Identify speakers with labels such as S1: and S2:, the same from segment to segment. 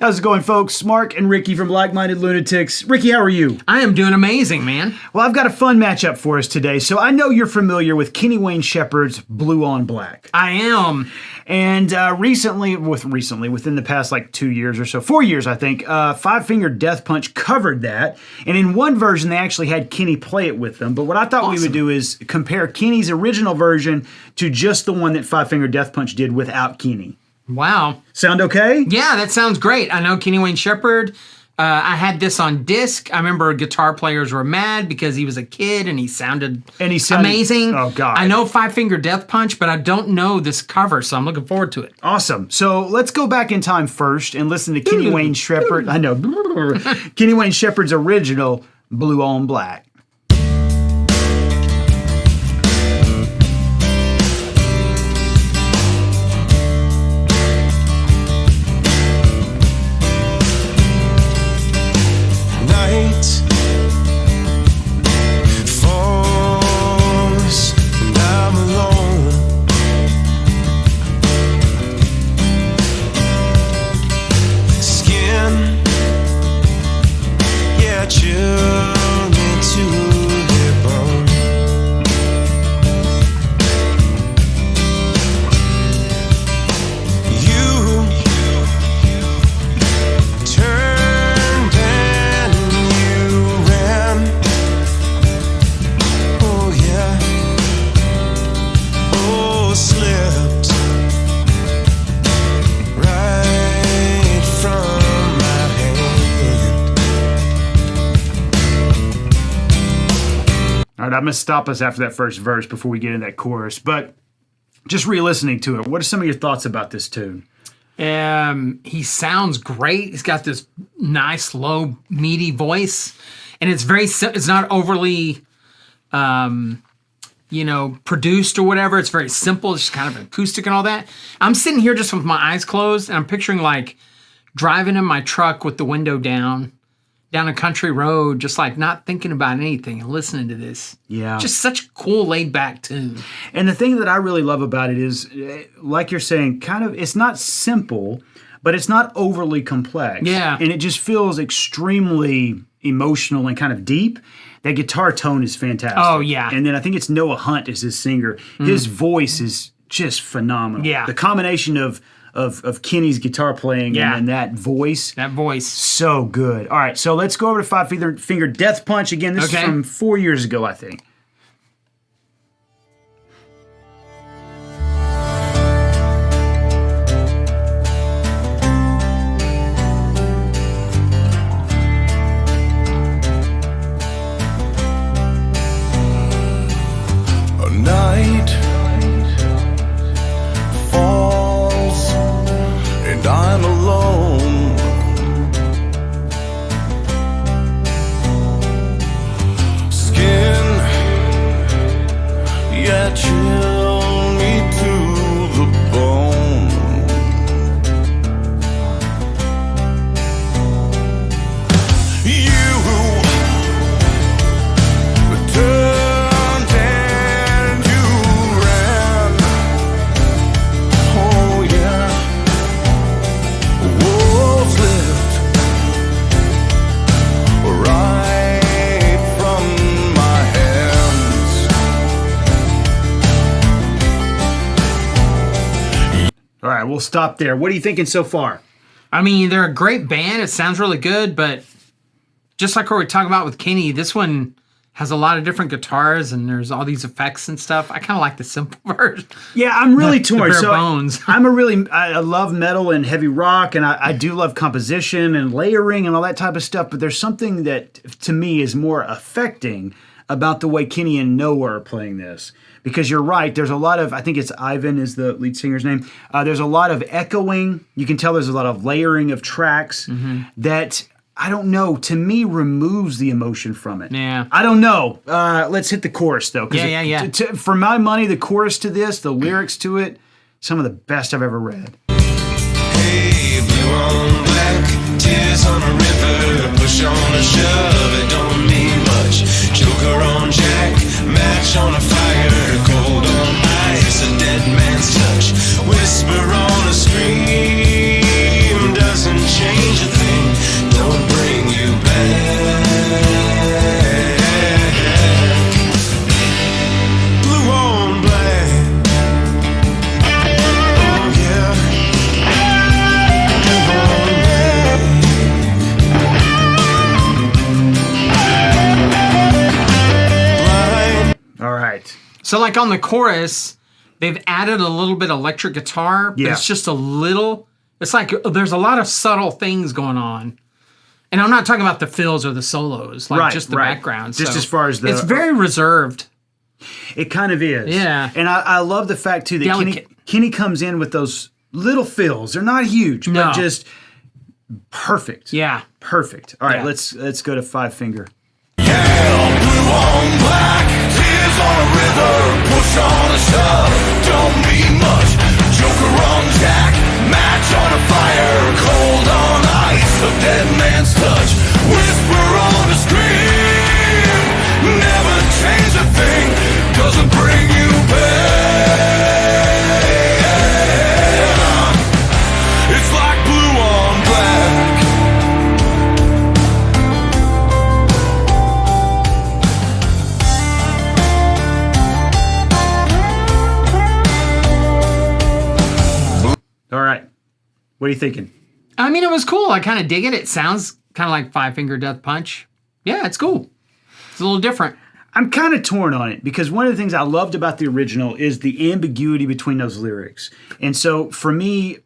S1: How's it going, folks? Mark and Ricky from Like Minded Lunatics. Ricky, how are you?
S2: I am doing amazing, man.
S1: Well, I've got a fun matchup for us today. So I know you're familiar with Kenny Wayne Shepherd's Blue on Black.
S2: I am.
S1: And recently, within the past 2 years or so, 4 years, I think, Five Finger Death Punch covered that. And in one version, they actually had Kenny play it with them. But what I thought we would do is compare Kenny's original version to just the one that Five Finger Death Punch did without Kenny.
S2: Wow.
S1: Sound okay?
S2: Yeah, that sounds great. I know Kenny Wayne Shepherd. I had this on disc. I remember guitar players were mad because he was a kid and he sounded amazing.
S1: Oh, God.
S2: I know Five Finger Death Punch, but I don't know this cover, so I'm looking forward to it.
S1: Awesome. So let's go back in time first and listen to Kenny Wayne Shepherd. I know. Kenny Wayne Shepherd's original Blue on Black. All right, I'm going to stop us after that first verse before we get into that chorus. But just re-listening to it, what are some of your thoughts about this tune?
S2: He sounds great. He's got this nice, low, meaty voice. And it's not overly, produced or whatever. It's very simple. It's just kind of acoustic and all that. I'm sitting here just with my eyes closed, and I'm picturing driving in my truck with the window down a country road, just not thinking about anything and listening to this.
S1: Yeah.
S2: Just such a cool, laid-back tune.
S1: And the thing that I really love about it is, like you're saying, it's not simple, but it's not overly complex.
S2: Yeah.
S1: And it just feels extremely emotional and kind of deep. That guitar tone is fantastic.
S2: Oh, yeah.
S1: And then I think it's Noah Hunt is his singer. His voice is just phenomenal.
S2: Yeah.
S1: The combination of Kenny's guitar playing and that voice.
S2: That voice.
S1: So good. All right, so let's go over to Five Finger Death Punch. Again, this is from 4 years ago, I think.
S3: A night and I'm alone. Skin, chill me to the bone. You turned and you ran. Oh yeah. Wolves lift right from my hands.
S1: All right, we'll stop there. What are you thinking so far?
S2: I mean, they're a great band. It sounds really good, but just like what we're talking about with Kenny, this one has a lot of different guitars and there's all these effects and stuff. I kind of like the simple version.
S1: Yeah, I'm really torn.
S2: bare bones.
S1: I love metal and heavy rock, and I do love composition and layering and all that type of stuff, but there's something that, to me, is more affecting about the way Kenny and Noah are playing this. Because you're right, there's a lot of, I think it's Ivan is the lead singer's name, there's a lot of echoing. You can tell there's a lot of layering of tracks that, I don't know, to me removes the emotion from it.
S2: Yeah.
S1: I don't know. Let's hit the chorus, though.
S2: Yeah.
S1: For my money, the chorus to this, the lyrics to it, some of the best I've ever read.
S3: Hey, blue on black, tears on a river, push on a shove, it don't mean much. Joker on Jack, match on a fire, cold on ice, a dead man's touch. Whisper on a scream, doesn't change
S2: So like on the chorus, they've added a little bit of electric guitar, but
S1: Yeah.
S2: it's just a little. It's like there's a lot of subtle things going on. And I'm not talking about the fills or the solos, like just the background.
S1: Just
S2: So
S1: as far as the...
S2: it's very reserved.
S1: It kind of is.
S2: Yeah.
S1: And I love the fact, too, that
S2: Delicate.
S1: Kenny comes in with those little fills. They're not huge,
S2: No.
S1: but just perfect.
S2: Yeah.
S1: Perfect. All right,
S2: Yeah.
S1: let's go to Five Finger.
S3: Yeah, blue on black, tears on a river, push on a shove, don't mean much. Joker on Jack, match on a fire, cold on ice, a dead man's touch. Whisper on the screen, never change a thing, doesn't bring you back. It's like blue on black.
S1: All right. What are you thinking?
S2: I mean, it was cool. I kind of dig it. It sounds kind of like Five Finger Death Punch. Yeah, it's cool. It's a little different.
S1: I'm kind of torn on it because one of the things I loved about the original is the ambiguity between those lyrics. And so for me,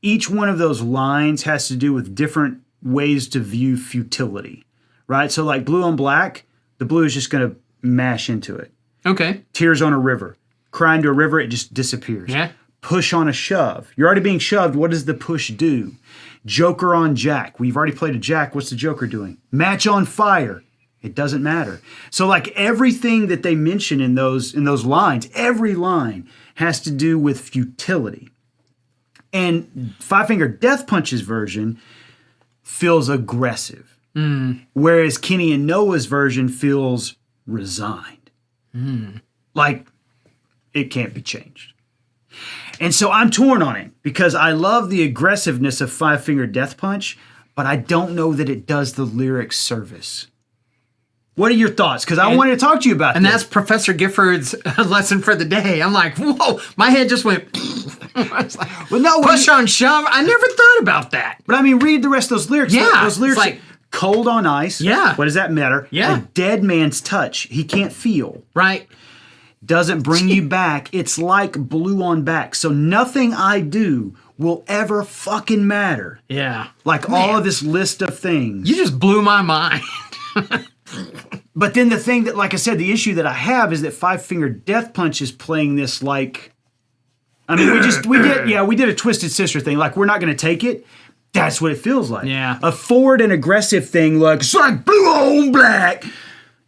S1: each one of those lines has to do with different ways to view futility, right? So like blue on black, the blue is just going to mash into it.
S2: Okay.
S1: Tears on a river. Cry into a river, it just disappears.
S2: Yeah.
S1: Push on a shove. You're already being shoved. What does the push do? Joker on Jack. We've already played a Jack. What's the Joker doing? Match on fire. It doesn't matter. So like everything that they mention in those lines, every line has to do with futility. And Five Finger Death Punch's version feels aggressive. Whereas Kenny and Noah's version feels resigned. Like it can't be changed. And so I'm torn on it because I love the aggressiveness of Five Finger Death Punch, but I don't know that it does the lyrics service. What are your thoughts? Because I wanted to talk to you about
S2: And
S1: this.
S2: that's Professor Gifford's lesson for the day. I'm like, whoa, my head just went. I was like,
S1: Well, no,
S2: push on shove. I never thought about that.
S1: But I mean, read the rest of those lyrics.
S2: Yeah,
S1: Those lyrics
S2: it's like-
S1: cold on ice.
S2: Yeah.
S1: What does that matter?
S2: Yeah.
S1: A dead man's touch. He can't feel.
S2: Right.
S1: Doesn't bring you back. It's like blue on back. So nothing I do will ever fucking matter.
S2: Yeah.
S1: Like all of this list of things.
S2: You just blew my mind.
S1: But then the thing that, like I said, the issue that I have is that Five Finger Death Punch is playing this like, I mean, we did a Twisted Sister thing. Like, we're not going to take it. That's what it feels like.
S2: Yeah.
S1: A forward and aggressive thing, like, it's like blue on black.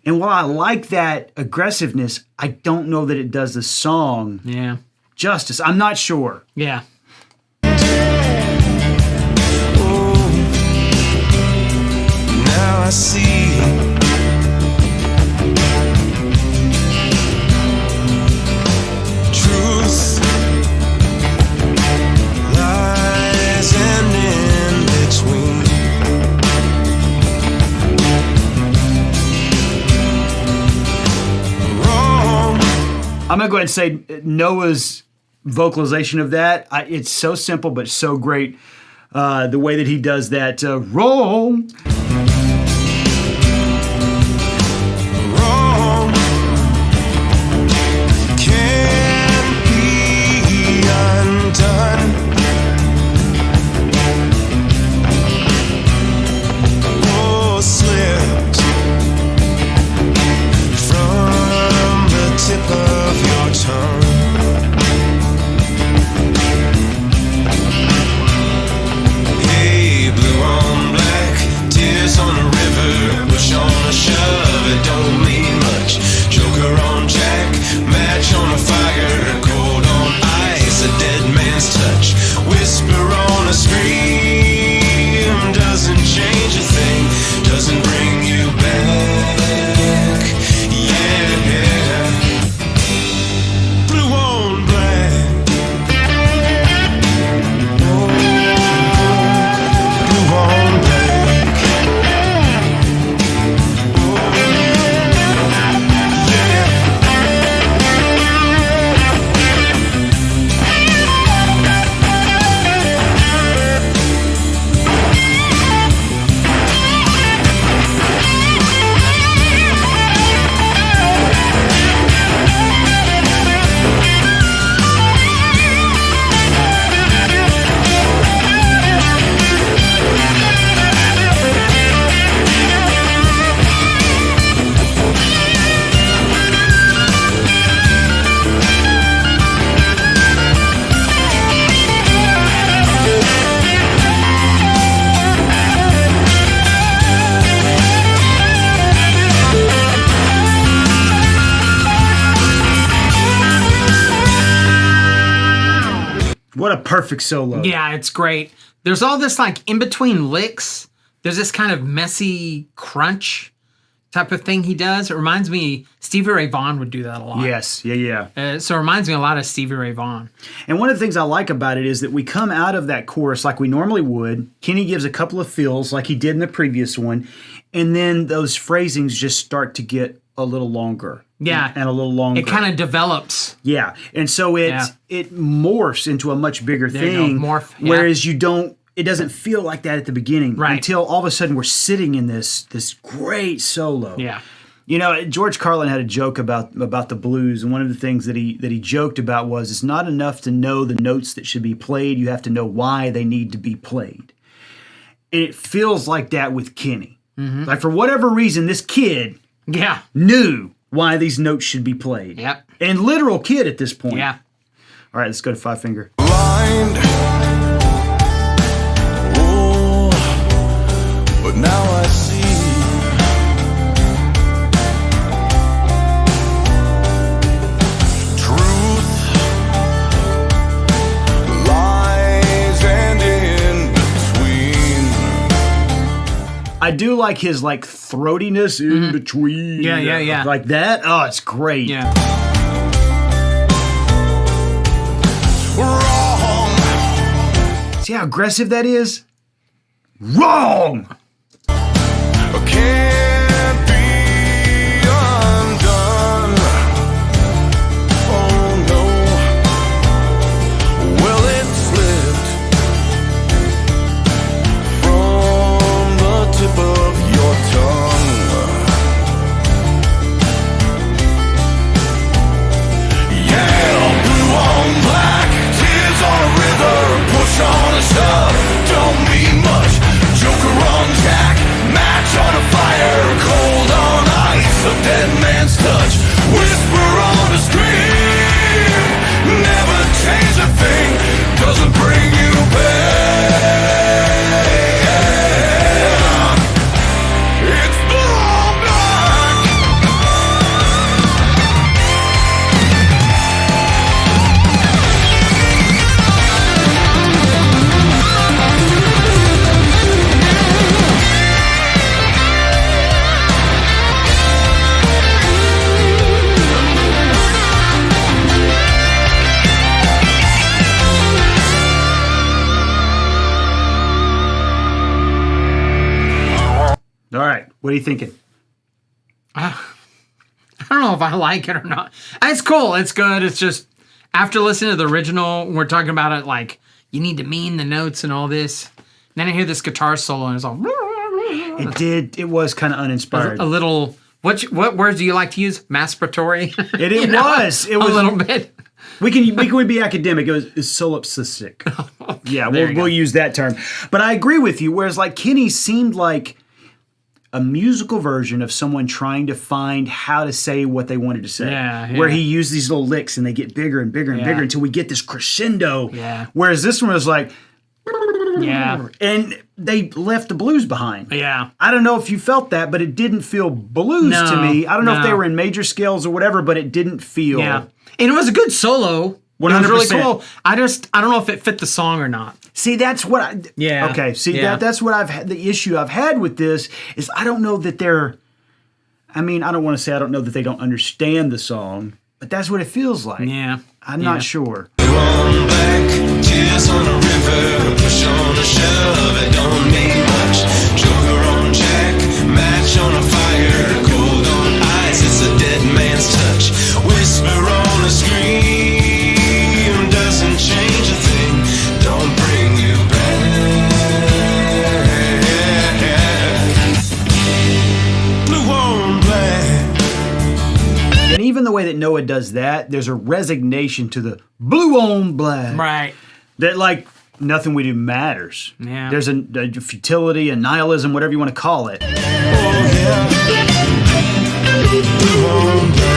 S1: And while I like that aggressiveness, I don't know that it does the song
S2: Yeah.
S1: justice. I'm not sure.
S2: Yeah.
S3: Now I see truth lies and in between. Wrong.
S1: I'm going to go ahead and say Noah's vocalization of that, it's so simple but so great. The way that he does that, wrong.
S3: Wrong can't be undone. Oh, slipped from the tip of your tongue. Hey, blue on black,
S1: what a perfect solo.
S2: Yeah, it's great. There's all this like in between licks. There's this kind of messy crunch type of thing he does. It reminds me, Stevie Ray Vaughan would do that a lot.
S1: Yes, yeah.
S2: So it reminds me a lot of Stevie Ray Vaughan.
S1: And one of the things I like about it is that we come out of that chorus like we normally would. Kenny gives a couple of fills like he did in the previous one. And then those phrasings just start to get a little longer.
S2: Yeah.
S1: And a little longer.
S2: It kind of develops.
S1: Yeah. And so it morphs into a much bigger thing.
S2: Morph. Yeah.
S1: Whereas it doesn't feel like that at the beginning.
S2: Right.
S1: Until all of a sudden we're sitting in this great solo.
S2: Yeah.
S1: You know, George Carlin had a joke about the blues, and one of the things that he joked about was it's not enough to know the notes that should be played, you have to know why they need to be played. And it feels like that with Kenny. Mm-hmm. Like for whatever reason, this kid knew why these notes should be played.
S2: Yep.
S1: And literal kid at this point.
S2: Yeah.
S1: All right, let's go to Five Finger.
S3: Blind. Oh, but now I see. Truth lies and in between.
S1: I do like his like throatiness in between.
S2: Yeah.
S1: Like that. Oh, it's great.
S2: Yeah.
S3: Wrong.
S1: See how aggressive that is? Wrong!
S3: Can't be undone. Oh no. Well, it slipped from the tip of your tongue. Yeah, blue on black, tears on a river, push on a shove, don't mean much. Joker on Jack, match on a fire, cold on ice, a dead man's touch. Whisper on the screen, never change a thing, doesn't bring you back. It's blue on black.
S1: All right, what are you thinking?
S2: I don't know if I like it or not. It's cool. It's good. It's just after listening to the original, we're talking about it like you need to mean the notes and all this. Then I hear this guitar solo and it's all
S1: It was kind of uninspired.
S2: a little. What words do you like to use? Masturbatory.
S1: It
S2: You know,
S1: was. It was
S2: a little bit.
S1: We can be academic. It's solipsistic. Yeah, we'll use that term. But I agree with you. Whereas like Kenny seemed like a musical version of someone trying to find how to say what they wanted to say.
S2: Yeah.
S1: Where he used these little licks and they get bigger and bigger and bigger until we get this crescendo.
S2: Yeah.
S1: Whereas this one was like,
S2: Yeah.
S1: and they left the blues behind.
S2: Yeah.
S1: I don't know if you felt that, but it didn't feel blues to me. I don't know if they were in major scales or whatever, but it didn't feel.
S2: Yeah. And it was a good solo.
S1: 100%.
S2: It was really cool. I don't know if it fit the song or not.
S1: See, that's what I.
S2: Yeah.
S1: Okay. See,
S2: Yeah.
S1: that's what I've had. The issue I've had with this is I don't know that they're. I mean, I don't want to say I don't know that they don't understand the song, but that's what it feels like.
S2: Yeah.
S1: I'm not sure.
S3: Blue on black, tears on a river, push on a shove, it don't mean much. Joker on Jack, match on a fire, cold on ice, it's a dead man's touch. Whisper on a scream, doesn't change a thing, don't bring you back. Blue on black.
S1: And even the way that Noah does that, there's a resignation to the blue on black.
S2: Right.
S1: That like nothing we do matters.
S2: Yeah.
S1: There's a futility, a nihilism, whatever you want to call it.
S3: Oh yeah, blue on black.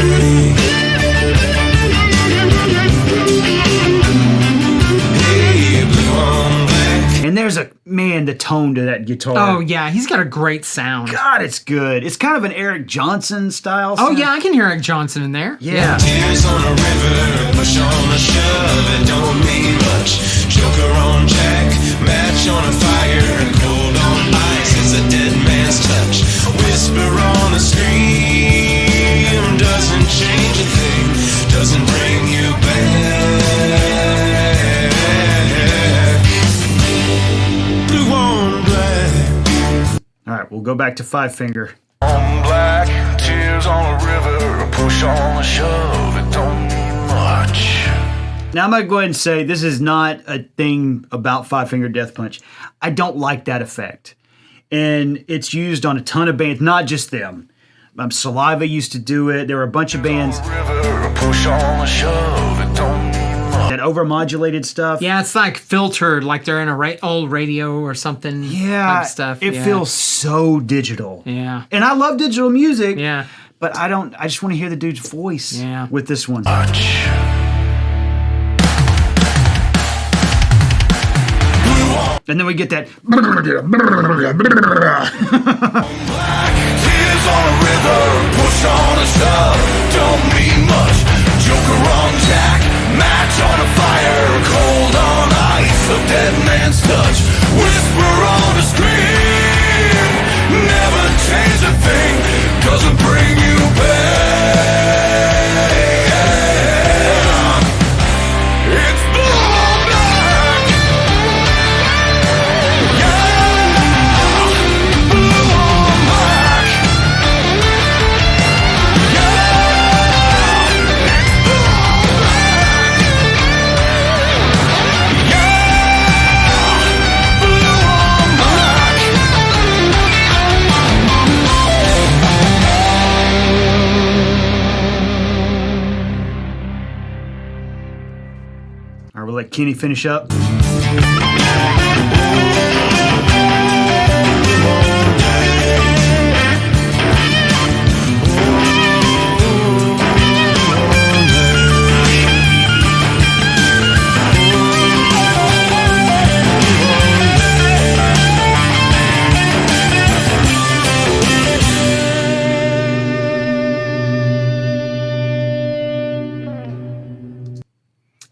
S3: Hey, blue on black.
S1: And there's the tone to that guitar.
S2: Oh yeah, he's got a great sound.
S1: God, it's good. It's kind of an Eric Johnson style.
S2: Oh
S1: sound.
S2: yeah, I can hear Eric Johnson in there.
S1: Yeah.
S3: Tears on a river, push on a shove, it don't mean much. Joker on Jack, match on a fire, cold on ice, it's a dead man's touch. Whisper on a scream, doesn't change a thing, doesn't bring you back. Blue on black.
S1: All right, we'll go back to Five Finger.
S3: On black, tears on a river, push on a shove, it don't mean much.
S1: Now I'm going to go ahead and say this is not a thing about Five Finger Death Punch. I don't like that effect. And it's used on a ton of bands, not just them. Saliva used to do it. There were a bunch of bands that overmodulated stuff.
S2: Yeah, it's like filtered, like they're in a old radio or something.
S1: Yeah,
S2: type stuff.
S1: It feels so digital.
S2: Yeah.
S1: And I love digital music.
S2: Yeah.
S1: But I just want to hear the dude's voice with this one. And then we get that.
S3: Tears on a river, push on a shove, don't mean much. Joker on Jack, match on a fire, cold on ice, a dead man's touch. Whisper on a scream, never change a thing, doesn't bring you back. It's blue on black. Yeah, blue on black.
S1: All right, we'll let Kenny finish up.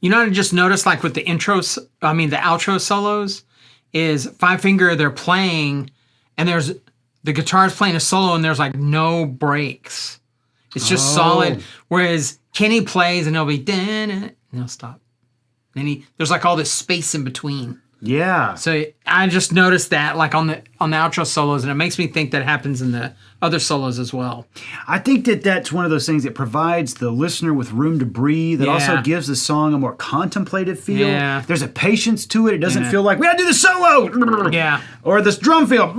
S2: You know what I just noticed, like with the outro solos, is Five Finger, they're playing, and there's the guitar's playing a solo, and there's like no breaks. It's just solid. Whereas Kenny plays, and it'll be, and he'll stop. Then there's like all this space in between.
S1: Yeah.
S2: So I just noticed that, like on the outro solos, and it makes me think that happens in the other solos as well.
S1: I think that's one of those things that provides the listener with room to breathe. That also gives the song a more contemplative feel.
S2: Yeah.
S1: There's a patience to it. It doesn't feel like, we gotta do the solo!
S2: Yeah.
S1: Or this drum fill.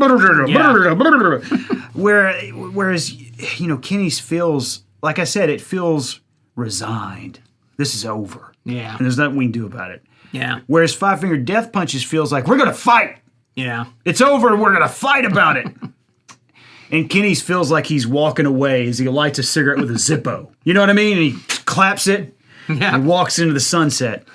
S2: Yeah.
S1: Whereas, Kenny's feels, like I said, it feels resigned. This is over.
S2: Yeah.
S1: And there's nothing we can do about it.
S2: Yeah.
S1: Whereas Five Finger Death Punches feels like, we're gonna fight!
S2: Yeah.
S1: It's over and we're gonna fight about it! And Kenny's feels like he's walking away as he lights a cigarette with a Zippo. You know what I mean? And he claps it and walks into the sunset.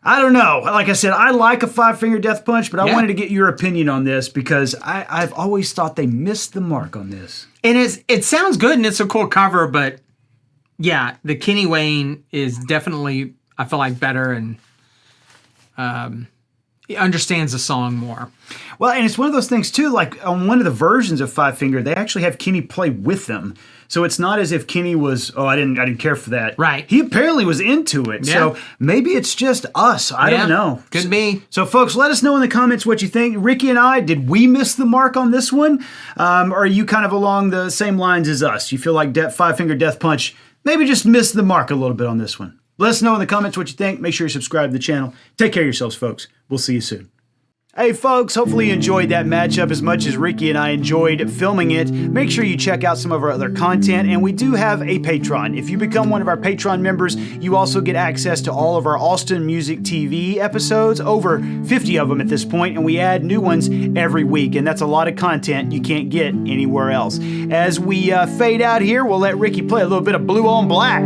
S1: I don't know. Like I said, I like a Five Finger Death Punch, but I wanted to get your opinion on this because I've always thought they missed the mark on this.
S2: And it sounds good and it's a cool cover, but yeah, the Kenny Wayne is definitely, I feel like, better and he understands the song more.
S1: Well, and it's one of those things too, like on one of the versions of Five Finger, they actually have Kenny play with them. So it's not as if Kenny was, I didn't care for that.
S2: Right.
S1: He apparently was into it. Yeah. So maybe it's just us. I don't know.
S2: Could be.
S1: So folks, let us know in the comments what you think. Ricky and I, did we miss the mark on this one? Or are you kind of along the same lines as us? You feel like Five Finger Death Punch maybe just missed the mark a little bit on this one? Let us know in the comments what you think. Make sure you subscribe to the channel. Take care of yourselves, folks. We'll see you soon. Hey folks, hopefully you enjoyed that matchup as much as Ricky and I enjoyed filming it. Make sure you check out some of our other content, and we do have a Patreon. If you become one of our Patreon members, you also get access to all of our Austin Music TV episodes, over 50 of them at this point, and we add new ones every week, and that's a lot of content you can't get anywhere else. As we fade out here, we'll let Ricky play a little bit of Blue on Black.